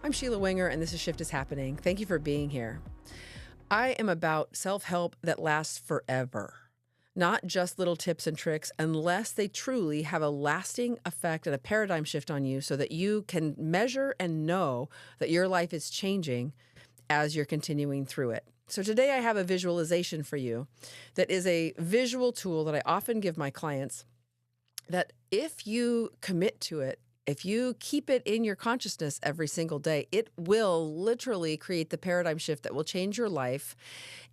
I'm Sheila Wenger, and this is Shift is Happening. Thank you for being here. I am about self-help that lasts forever, not just little tips and tricks, unless they truly have a lasting effect and a paradigm shift on you so that you can measure and know that your life is changing as you're continuing through it. So today I have a visualization for you that is a visual tool that I often give my clients that if you commit to it, if you keep it in your consciousness every single day, it will literally create the paradigm shift that will change your life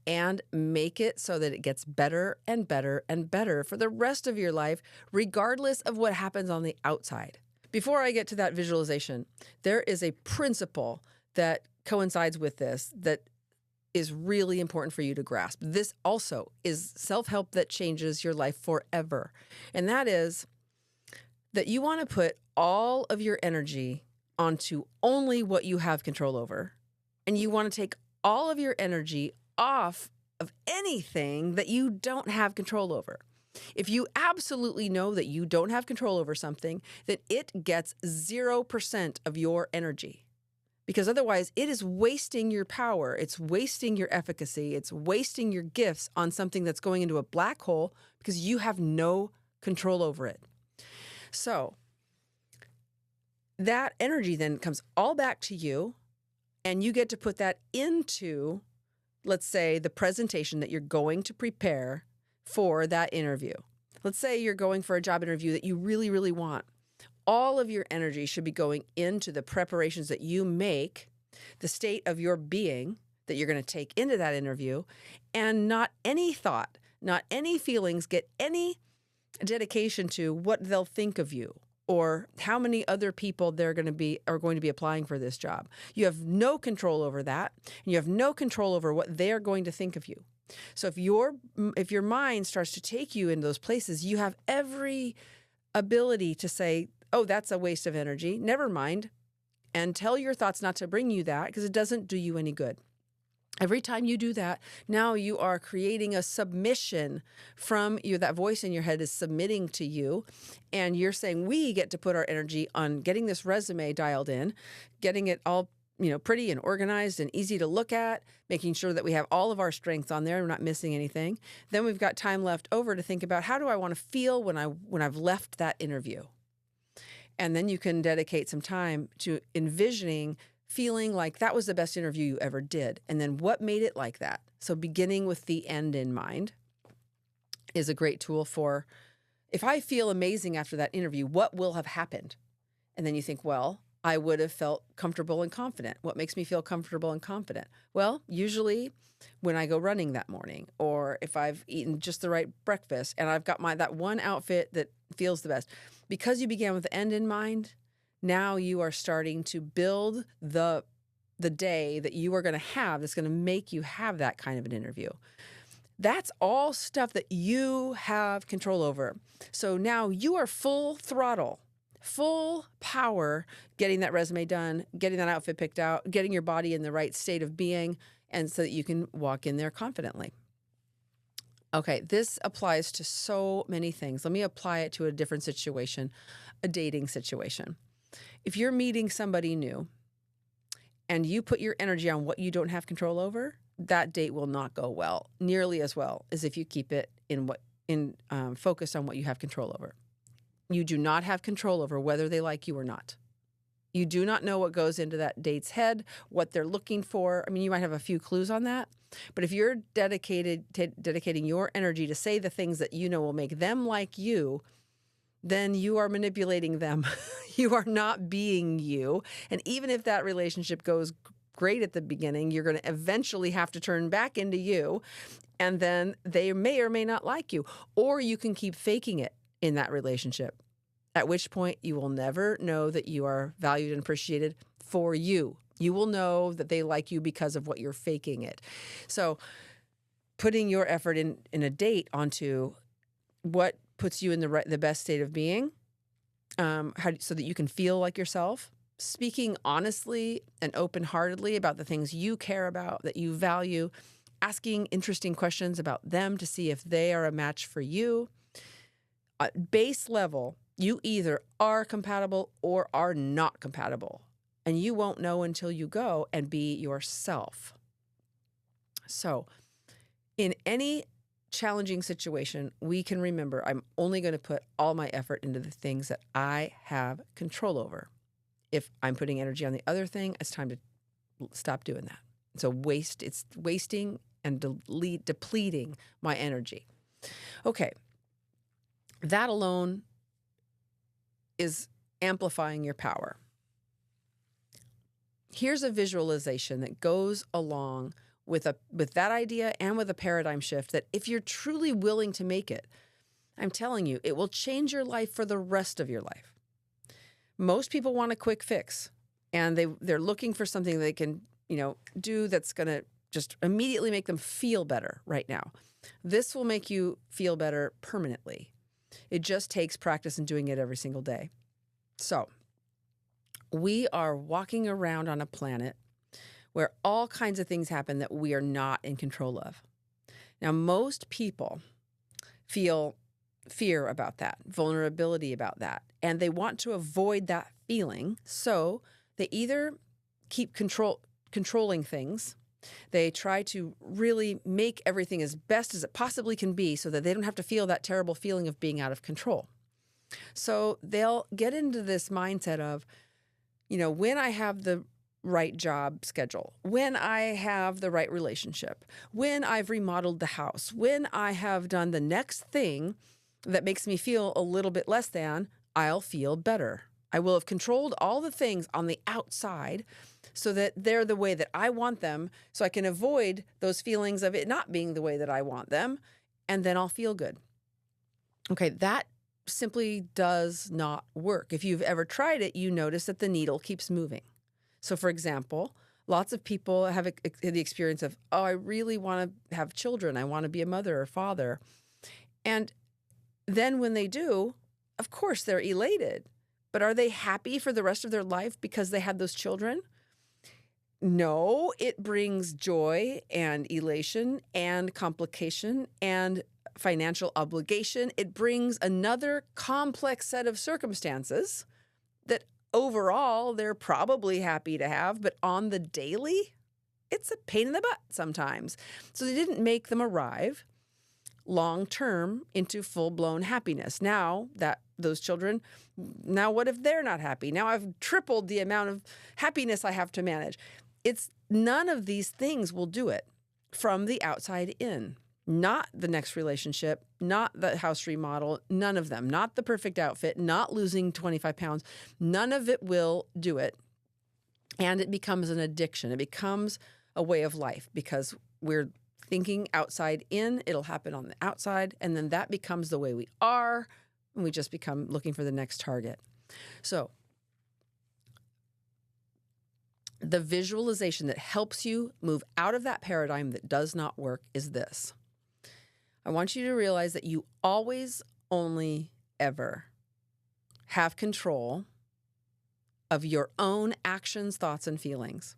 and make it so that it gets better and better and better for the rest of your life, regardless of what happens on the outside. Before I get to that visualization, there is a principle that coincides with this that is really important for you to grasp. This also is self-help that changes your life forever. And that is that you want to put all of your energy onto only what you have control over. And you want to take all of your energy off of anything that you don't have control over. If you absolutely know that you don't have control over something, then it gets 0% of your energy. Because otherwise, it is wasting your power. It's wasting your efficacy. It's wasting your gifts on something that's going into a black hole because you have no control over it. So that energy then comes all back to you, and you get to put that into, let's say, the presentation that you're going to prepare for that interview. Let's say you're going for a job interview that you really, really want. All of your energy should be going into the preparations that you make, the state of your being that you're going to take into that interview, and not any thought, not any feelings get any dedication to what they'll think of you or how many other people are going to be applying for this job. You have no control over that, and you have no control over what they're going to think of you. So if your mind starts to take you into those places, you have every ability to say, oh, that's a waste of energy. Never mind. And tell your thoughts not to bring you that because it doesn't do you any good. Every time you do that, now you are creating a submission from you. That voice in your head is submitting to you. And you're saying, we get to put our energy on getting this resume dialed in, getting it all pretty and organized and easy to look at, making sure that we have all of our strengths on there. We're not missing anything. Then we've got time left over to think about how do I want to feel when I've left that interview. And then you can dedicate some time to envisioning feeling like that was the best interview you ever did. And then what made it like that? So beginning with the end in mind is a great tool for, if I feel amazing after that interview, what will have happened? And then you think, well, I would have felt comfortable and confident. What makes me feel comfortable and confident? Well, usually when I go running that morning, or if I've eaten just the right breakfast and I've got that one outfit that feels the best. Because you began with the end in mind, now you are starting to build the day that you are going to have that's going to make you have that kind of an interview. That's all stuff that you have control over. So now you are full throttle, full power, getting that resume done, getting that outfit picked out, getting your body in the right state of being, and so that you can walk in there confidently. Okay, this applies to so many things. Let me apply it to a different situation, a dating situation. If you're meeting somebody new and you put your energy on what you don't have control over, that date will not go well, nearly as well as if you keep it focused on what you have control over. You do not have control over whether they like you or not. You do not know what goes into that date's head, what they're looking for. I mean, you might have a few clues on that, but if you're dedicating your energy to say the things that you know will make them like you, then you are manipulating them. You are not being you. And even if that relationship goes great at the beginning, you're going to eventually have to turn back into you, and then they may or may not like you. Or you can keep faking it in that relationship, at which point you will never know that you are valued and appreciated for you. You will know that they like you because of what you're faking it. So putting your effort in a date onto what puts you in the best state of being, so that you can feel like yourself, speaking honestly and open-heartedly about the things you care about, that you value, asking interesting questions about them to see if they are a match for you. At base level, you either are compatible or are not compatible. And you won't know until you go and be yourself. So in any challenging situation, we can remember, I'm only going to put all my effort into the things that I have control over. If I'm putting energy on the other thing, it's time to stop doing that. So it's wasting and depleting my energy. Okay. That alone is amplifying your power. Here's a visualization that goes along with that idea and with a paradigm shift that if you're truly willing to make it, I'm telling you, it will change your life for the rest of your life. Most people want a quick fix, and they're looking for something they can, do that's going to just immediately make them feel better right now. This will make you feel better permanently. It just takes practice and doing it every single day. So we are walking around on a planet where all kinds of things happen that we are not in control of. Now, most people feel fear about that, vulnerability about that, and they want to avoid that feeling. So they either keep controlling things. They try to really make everything as best as it possibly can be so that they don't have to feel that terrible feeling of being out of control. So they'll get into this mindset of, when I have the right job schedule, when I have the right relationship, when I've remodeled the house, when I have done the next thing that makes me feel a little bit less than, I'll feel better. I will have controlled all the things on the outside so that they're the way that I want them, so I can avoid those feelings of it not being the way that I want them, and then I'll feel good. Okay, that simply does not work. If you've ever tried it, you notice that the needle keeps moving. So for example, lots of people have the experience of, I really want to have children. I want to be a mother or father. And then when they do, of course, they're elated. But are they happy for the rest of their life because they had those children? No, it brings joy and elation and complication and financial obligation. It brings another complex set of circumstances that overall they're probably happy to have, but on the daily, it's a pain in the butt sometimes. So they didn't make them arrive long-term into full-blown happiness. Now that those children, now what if they're not happy? Now I've tripled the amount of happiness I have to manage. It's none of these things will do it from the outside in. Not the next relationship, not the house remodel, none of them. Not the perfect outfit, not losing 25 pounds. None of it will do it. And it becomes an addiction. It becomes a way of life because we're thinking outside in. It'll happen on the outside. And then that becomes the way we are. And we just become looking for the next target. So the visualization that helps you move out of that paradigm that does not work is this. I want you to realize that you always, only, ever have control of your own actions, thoughts, and feelings.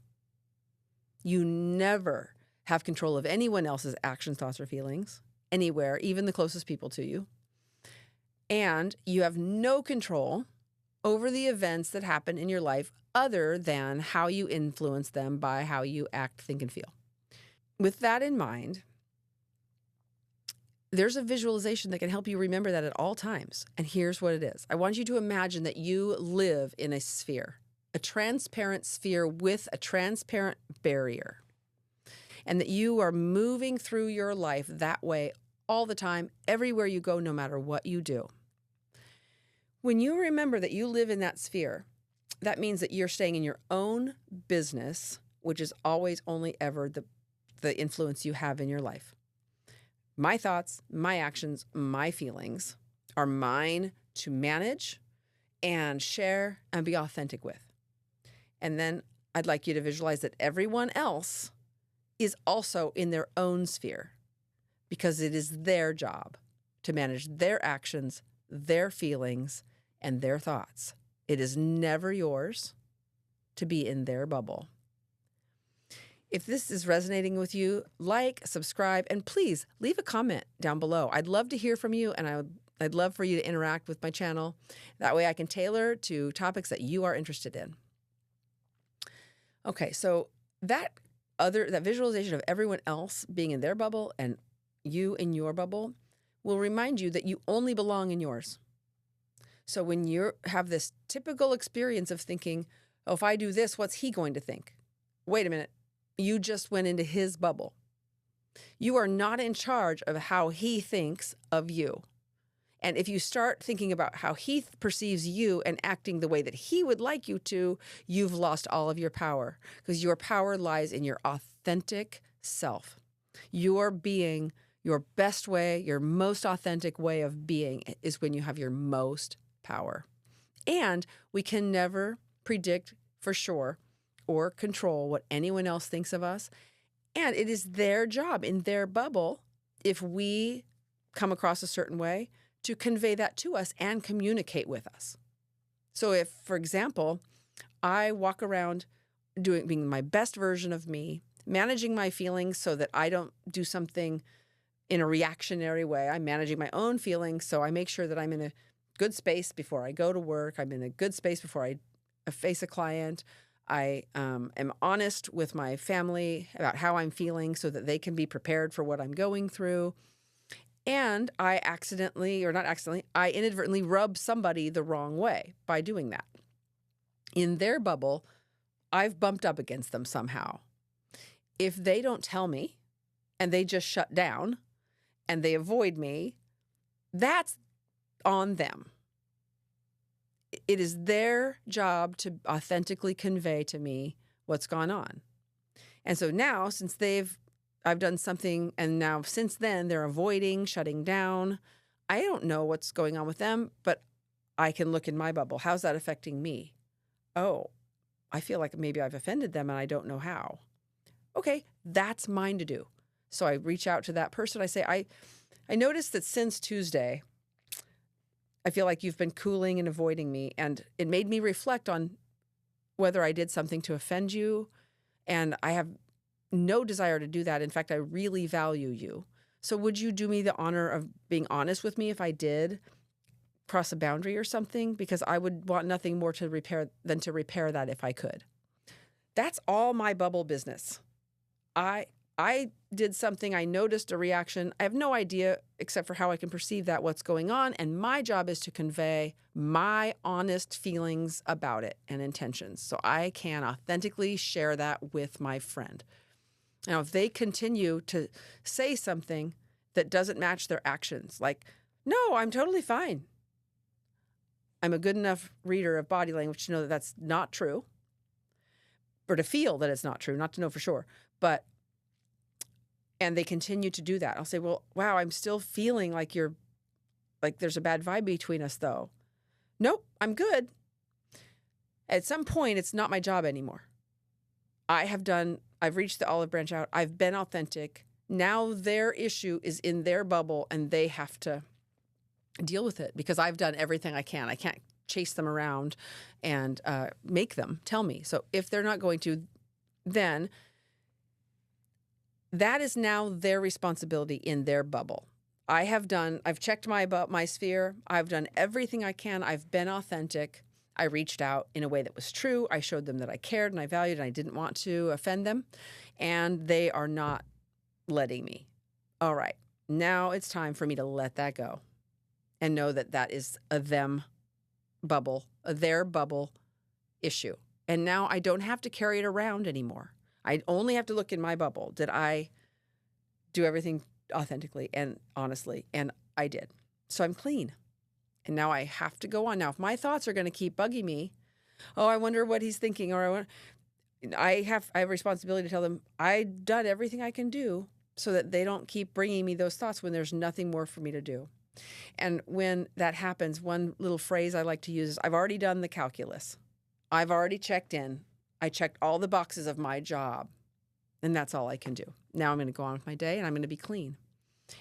You never have control of anyone else's actions, thoughts, or feelings, anywhere, even the closest people to you. And you have no control over the events that happen in your life other than how you influence them by how you act, think, and feel. With that in mind, there's a visualization that can help you remember that at all times. And here's what it is. I want you to imagine that you live in a sphere, a transparent sphere with a transparent barrier, and that you are moving through your life that way all the time, everywhere you go, no matter what you do. When you remember that you live in that sphere, that means that you're staying in your own business, which is always, only, ever the influence you have in your life. My thoughts, my actions, my feelings are mine to manage and share and be authentic with. And then I'd like you to visualize that everyone else is also in their own sphere because it is their job to manage their actions, their feelings, and their thoughts. It is never yours to be in their bubble. If this is resonating with you, like, subscribe, and please leave a comment down below. I'd love to hear from you, and I'd love for you to interact with my channel. That way I can tailor to topics that you are interested in. Okay, so that visualization of everyone else being in their bubble and you in your bubble will remind you that you only belong in yours. So when you have this typical experience of thinking, oh, if I do this, what's he going to think? Wait a minute. You just went into his bubble. You are not in charge of how he thinks of you. And if you start thinking about how he perceives you and acting the way that he would like you to, you've lost all of your power, because your power lies in your authentic self. Your being, your best way, your most authentic way of being is when you have your most power. And we can never predict for sure or control what anyone else thinks of us. And it is their job in their bubble, if we come across a certain way, to convey that to us and communicate with us. So if, for example, I walk around being my best version of me, managing my feelings so that I don't do something in a reactionary way. I'm managing my own feelings, so I make sure that I'm in a good space before I go to work. I'm in a good space before I face a client. I am honest with my family about how I'm feeling so that they can be prepared for what I'm going through. And I I inadvertently rub somebody the wrong way by doing that. In their bubble, I've bumped up against them somehow. If they don't tell me and they just shut down and they avoid me, that's on them. It is their job to authentically convey to me what's gone on. And so now, since I've done something, and now since then they're avoiding, shutting down. I don't know what's going on with them, but I can look in my bubble. How's that affecting me? Oh, I feel like maybe I've offended them and I don't know how. Okay, that's mine to do. So I reach out to that person. I say, I noticed that since Tuesday, I feel like you've been cooling and avoiding me. And it made me reflect on whether I did something to offend you. And I have no desire to do that. In fact, I really value you. So would you do me the honor of being honest with me if I did cross a boundary or something? Because I would want nothing more to repair than to repair that if I could. That's all my bubble business. I did something, I noticed a reaction. I have no idea, except for how I can perceive that, what's going on. And my job is to convey my honest feelings about it and intentions, so I can authentically share that with my friend. Now, if they continue to say something that doesn't match their actions, like, no, I'm totally fine. I'm a good enough reader of body language to know that that's not true, or to feel that it's not true, not to know for sure. And they continue to do that. I'll say, well, wow, I'm still feeling like there's a bad vibe between us though. Nope, I'm good. At some point, it's not my job anymore. I've reached the olive branch out. I've been authentic. Now their issue is in their bubble and they have to deal with it because I've done everything I can. I can't chase them around and make them tell me. So if they're not going to, then that is now their responsibility in their bubble. I've checked my sphere. I've done everything I can. I've been authentic. I reached out in a way that was true. I showed them that I cared and I valued and I didn't want to offend them. And they are not letting me. All right, now it's time for me to let that go and know that that is a them bubble, their bubble issue. And now I don't have to carry it around anymore. I only have to look in my bubble. Did I do everything authentically and honestly? And I did. So I'm clean. And now I have to go on. Now, if my thoughts are going to keep bugging me, oh, I wonder what he's thinking, or I have a responsibility to tell them I've done everything I can do so that they don't keep bringing me those thoughts when there's nothing more for me to do. And when that happens, one little phrase I like to use is, I've already done the calculus. I've already checked in. I checked all the boxes of my job, and that's all I can do. Now I'm going to go on with my day, and I'm going to be clean.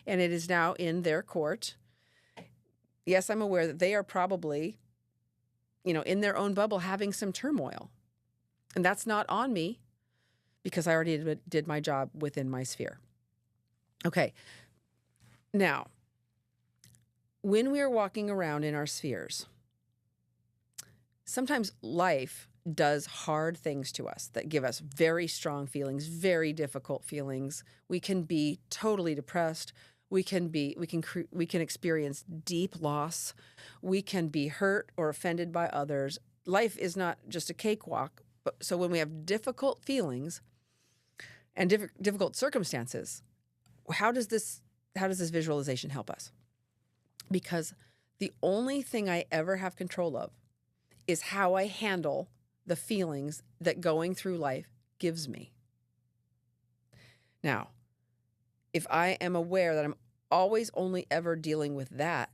And it is now in their court. Yes, I'm aware that they are probably, in their own bubble having some turmoil. And that's not on me because I already did my job within my sphere. Okay. Now, when we are walking around in our spheres, sometimes life does hard things to us that give us very strong feelings, very difficult feelings. We can be totally depressed. We can experience deep loss. We can be hurt or offended by others. Life is not just a cakewalk. So when we have difficult feelings and difficult circumstances, how does this visualization help us? Because the only thing I ever have control of is how I handle the feelings that going through life gives me. Now, if I am aware that I'm always only ever dealing with that,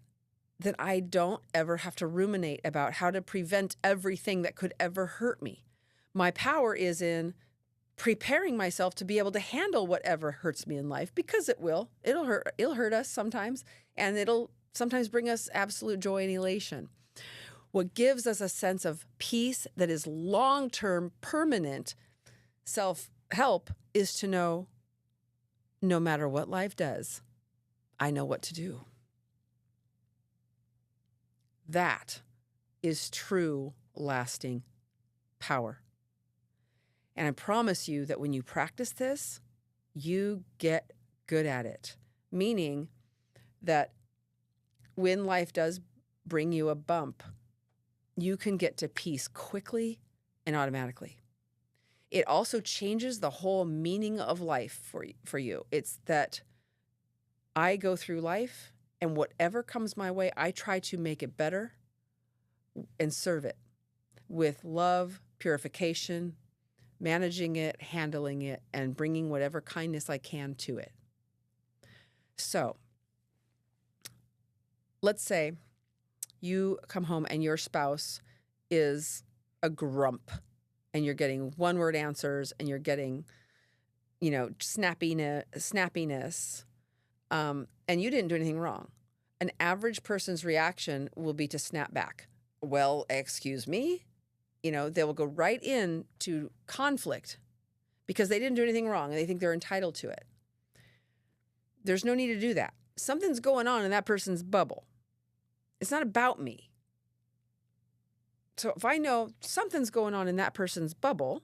then I don't ever have to ruminate about how to prevent everything that could ever hurt me. My power is in preparing myself to be able to handle whatever hurts me in life, because it will. It'll hurt us sometimes, and it'll sometimes bring us absolute joy and elation. What gives us a sense of peace that is long-term, permanent self-help is to know, no matter what life does, I know what to do. That is true, lasting power. And I promise you that when you practice this, you get good at it. Meaning that when life does bring you a bump, you can get to peace quickly and automatically. It also changes the whole meaning of life for you. It's that I go through life, and whatever comes my way, I try to make it better and serve it with love, purification, managing it, handling it, and bringing whatever kindness I can to it. So let's say you come home and your spouse is a grump, and you're getting one-word answers, and you're getting, snappiness, and you didn't do anything wrong. An average person's reaction will be to snap back. Well, excuse me? They will go right into conflict because they didn't do anything wrong and they think they're entitled to it. There's no need to do that. Something's going on in that person's bubble. It's not about me. So if I know something's going on in that person's bubble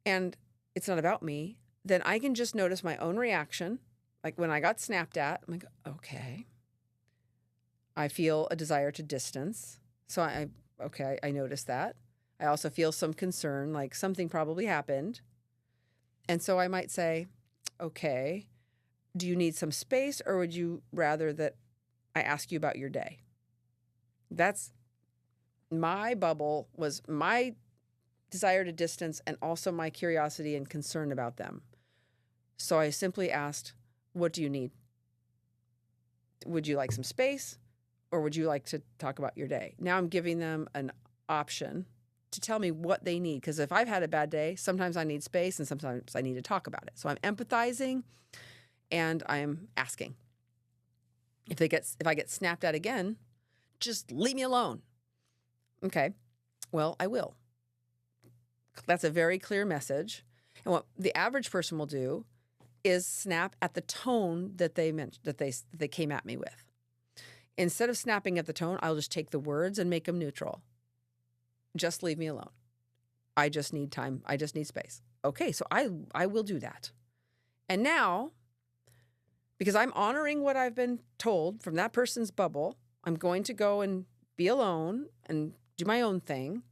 and it's not about me, then I can just notice my own reaction. Like when I got snapped at, I'm like, okay. I feel a desire to distance. So I noticed that. I also feel some concern, like something probably happened. And so I might say, okay, do you need some space, or would you rather that I ask you about your day? That's my bubble, was my desire to distance and also my curiosity and concern about them. So I simply asked, what do you need? Would you like some space, or would you like to talk about your day? Now I'm giving them an option to tell me what they need. Because if I've had a bad day, sometimes I need space and sometimes I need to talk about it. So I'm empathizing and I'm asking. If I get snapped at again, just leave me alone. Okay, well, I will. That's a very clear message. And what the average person will do is snap at the tone that they came at me with. Instead of snapping at the tone, I'll just take the words and make them neutral. Just leave me alone. I just need time. I just need space. Okay, so I will do that. And now, because I'm honoring what I've been told from that person's bubble, I'm going to go and be alone and do my own thing.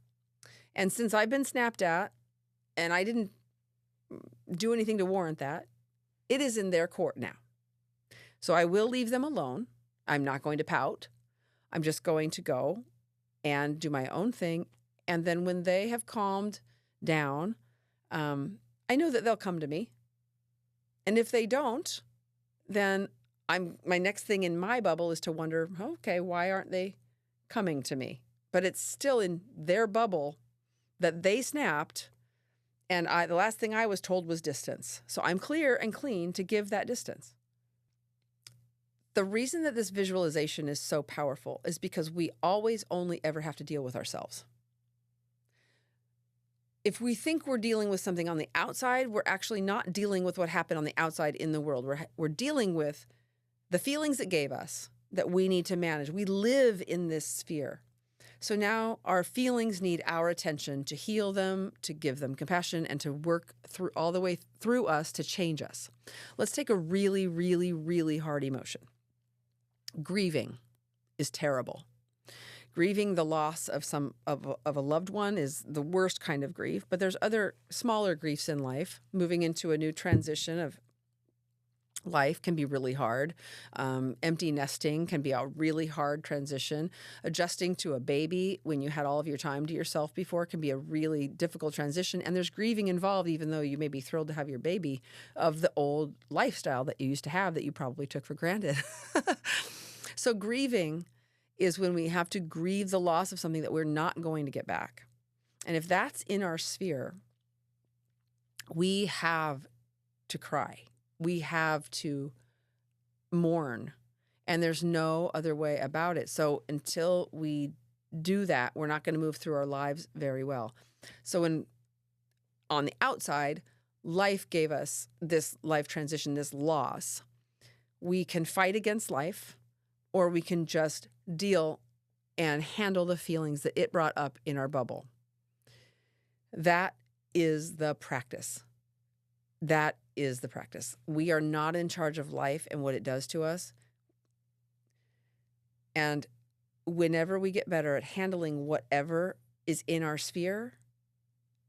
And since I've been snapped at and I didn't do anything to warrant that, it is in their court now. So I will leave them alone. I'm not going to pout. I'm just going to go and do my own thing. And then when they have calmed down, I know that they'll come to me. And if they don't, then my next thing in my bubble is to wonder, okay, why aren't they coming to me? But it's still in their bubble that they snapped, and the last thing I was told was distance. So I'm clear and clean to give that distance. The reason that this visualization is so powerful is because we always only ever have to deal with ourselves. If we think we're dealing with something on the outside, we're actually not dealing with what happened on the outside in the world. We're dealing with the feelings it gave us that we need to manage. We live in this sphere. So now our feelings need our attention to heal them, to give them compassion, and to work through all the way through us to change us. Let's take a really, really, really hard emotion. Grieving is terrible. Grieving the loss of a loved one is the worst kind of grief, but there's other smaller griefs in life. Moving into a new transition of life can be really hard. Empty nesting can be a really hard transition. Adjusting to a baby when you had all of your time to yourself before can be a really difficult transition. And there's grieving involved, even though you may be thrilled to have your baby, of the old lifestyle that you used to have that you probably took for granted. So grieving is when we have to grieve the loss of something that we're not going to get back. And if that's in our sphere, we have to cry. We have to mourn, and there's no other way about it. So until we do that, we're not going to move through our lives very well. So on the outside, life gave us this life transition, this loss. We can fight against life, or we can just deal and handle the feelings that it brought up in our bubble. That is the practice. That is the practice. We are not in charge of life and what it does to us. And whenever we get better at handling whatever is in our sphere,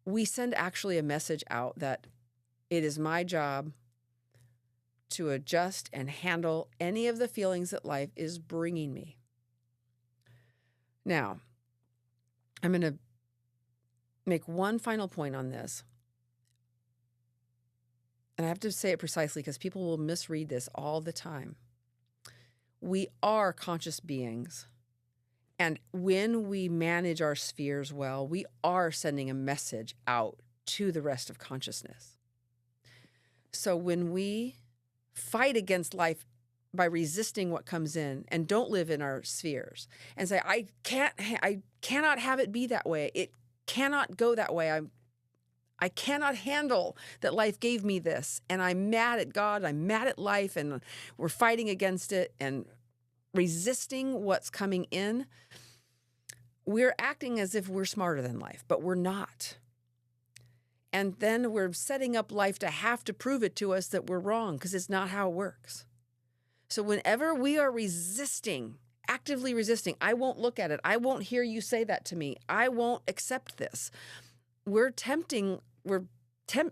we send actually a message out that it is my job to adjust and handle any of the feelings that life is bringing me. Now, I'm going to make one final point on this. And I have to say it precisely because people will misread this all the time. We are conscious beings. And when we manage our spheres well, we are sending a message out to the rest of consciousness. So when we fight against life by resisting what comes in and don't live in our spheres and say, I cannot have it be that way. It cannot go that way. I cannot handle that life gave me this, and I'm mad at God, I'm mad at life, and we're fighting against it and resisting what's coming in. We're acting as if we're smarter than life, but we're not. And then we're setting up life to have to prove it to us that we're wrong, because it's not how it works. So whenever we are resisting, actively resisting, I won't look at it, I won't hear you say that to me, I won't accept this, we're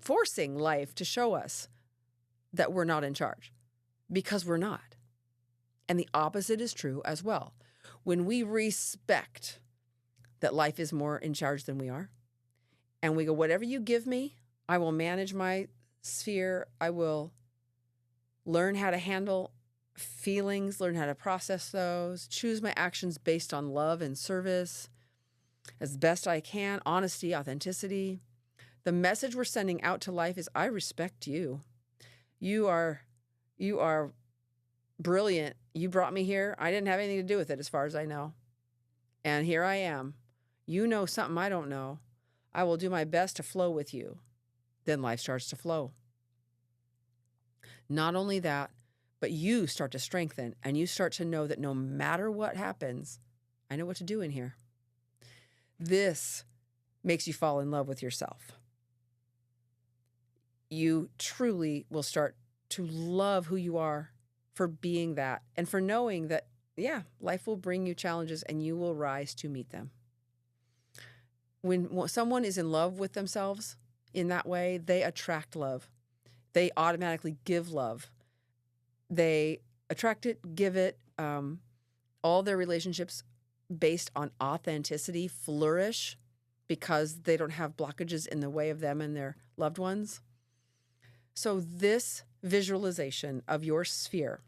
forcing life to show us that we're not in charge, because we're not. And the opposite is true as well. When we respect that life is more in charge than we are, and we go, whatever you give me, I will manage my sphere, I will learn how to handle feelings, learn how to process those, choose my actions based on love and service as best I can, honesty, authenticity. The message we're sending out to life is, I respect you. You are brilliant. You brought me here. I didn't have anything to do with it as far as I know. And here I am. You know something I don't know. I will do my best to flow with you. Then life starts to flow. Not only that, but you start to strengthen, and you start to know that no matter what happens, I know what to do in here. This makes you fall in love with yourself. You truly will start to love who you are for being that, and for knowing that, yeah, life will bring you challenges and you will rise to meet them. When someone is in love with themselves in that way, they attract love. They automatically give love. They attract it, give it. All their relationships based on authenticity flourish because they don't have blockages in the way of them and their loved ones. So this visualization of your sphere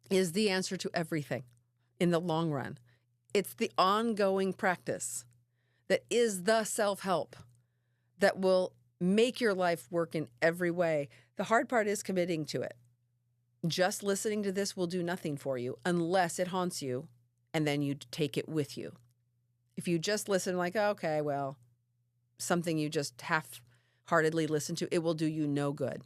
is the answer to everything in the long run. It's the ongoing practice that is the self-help that will make your life work in every way. The hard part is committing to it. Just listening to this will do nothing for you unless it haunts you, and then you take it with you. If you just listen like, okay, well, something you just half-heartedly listen to, it will do you no good.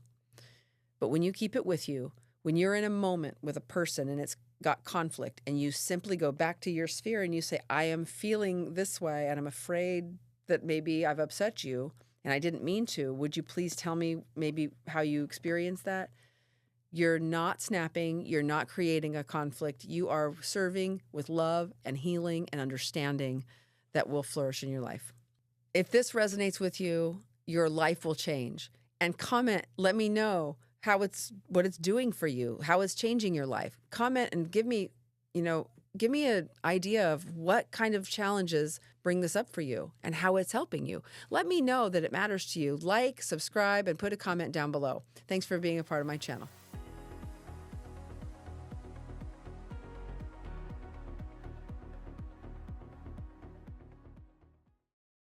But when you keep it with you, when you're in a moment with a person and it's got conflict, and you simply go back to your sphere and you say, I am feeling this way and I'm afraid that maybe I've upset you and I didn't mean to. Would you please tell me maybe how you experienced that? You're not snapping. You're not creating a conflict. You are serving with love and healing and understanding that will flourish in your life. If this resonates with you, your life will change. And comment, let me know what it's doing for you, how it's changing your life. Comment and give me an idea of what kind of challenges bring this up for you and how it's helping you. Let me know that it matters to you. Like, subscribe, and put a comment down below. Thanks for being a part of my channel.